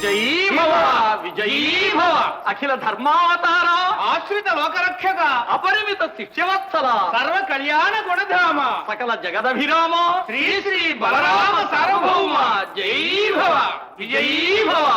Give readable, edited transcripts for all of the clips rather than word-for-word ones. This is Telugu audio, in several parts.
విజయీ భవ విజయీ భవ అఖిల ధర్మావతార ఆశ్రిత లోకరక్షక అపరిమిత శిష్యవత్సల సర్వ కళ్యాణ గుణధామ సకల జగదభిరామ శ్రీ శ్రీ బలరామ సార్వభౌమ జయీ భవ విజయీ భవ.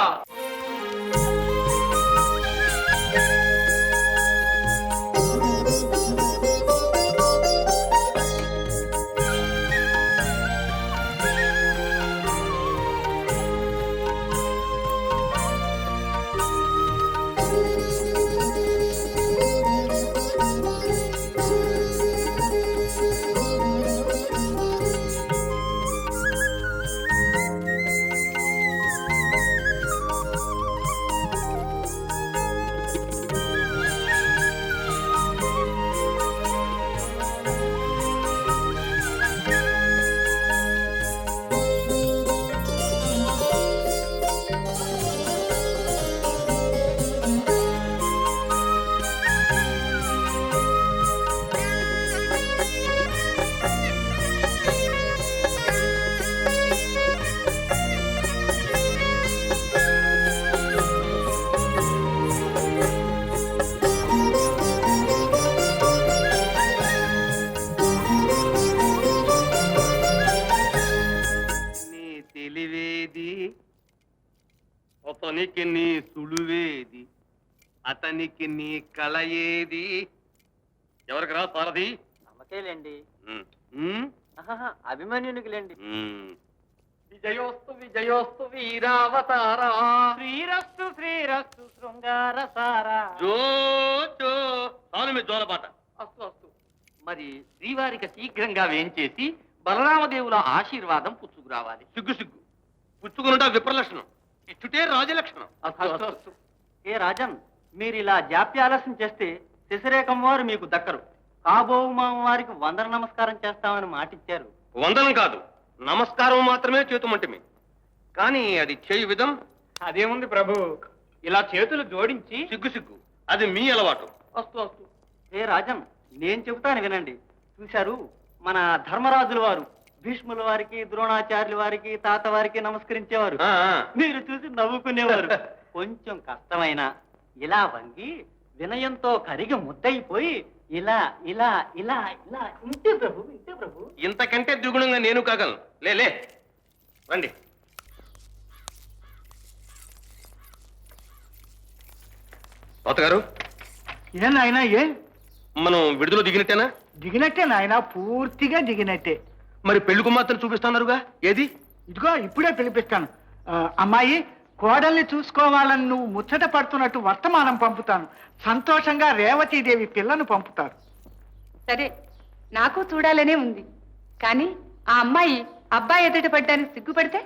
అతనికి నీ సులువేది, అతనికి నీ కలయేది? ఎవరికి రా సారథి? నమ్మకేలేండి, అభిమన్యునికి లేండి. విజయోస్తు విజయోస్తు వీరావతారా, శ్రీరస్తు శ్రీరస్తు శృంగార సారా. జో జో అవును మీ జోలపాట. అస్తు అస్తు. మరి శ్రీవారికి శీఘ్రంగా వేంచేసి బలరామదేవుల ఆశీర్వాదం పుచ్చుకురావాలి. సిగ్గు సిగ్గు, పుచ్చుకునుట విప్రలక్షణం, ఇచ్చుటే రాజలక్షణం. ఏ రాజన్, మీరు ఇలా జాప్యాలస్యం చేస్తే శశిరేఖం వారు మీకు దక్కరు. కాబోమామ వారికి వందన నమస్కారం చేస్తామని మాటిచ్చారు. వందనం కాదు, నమస్కారం మాత్రమే చేతుమంటిమి. కానీ అది చేయు విధం. అదేముంది ప్రభు, ఇలా చేతులు జోడించి. సిగ్గు సిగ్గు, అది మీ అలవాటు. వస్తు వస్తు. ఏ రాజన్, నేను చెబుతాను వినండి. చూశారు, మన ధర్మరాజుల వారు భీష్ముల వారికి, ద్రోణాచార్యుల వారికి, తాత వారికి నమస్కరించేవారు. మీరు చూసి నవ్వుకునేవారు. కొంచెం కష్టమైనా ఇలా వంగి వినయంతో కరిగి ముద్దయిపోయి ఇలా ఇలా ఇలా ఇలా ఇంతే ప్రభు, ఇంతే ప్రభు. ఇంతకంటే ద్విగుణంగా నేను కాగలను. లే రండి. తాతగారు, ఏ నాయనా, ఏ మనం విడుదల దిగినట్టేనా? దిగినట్టే నాయనా, పూర్తిగా దిగినట్టే. మరి పెళ్లి కుమార్తెను చూపిస్తున్నారుగా, ఏది? ఇదిగో ఇప్పుడే పిలిపిస్తాను. అమ్మాయి, కోడల్ని చూసుకోవాలని నువ్వు ముచ్చట పడుతున్నట్టు వర్తమానం పంపుతాను. సంతోషంగా రేవతీదేవి పిల్లను పంపుతారు. సరే, నాకు చూడాలనే ఉంది. కానీ ఆ అమ్మాయి అబ్బాయి ఎదుట పడ్డానికి సిగ్గుపడితే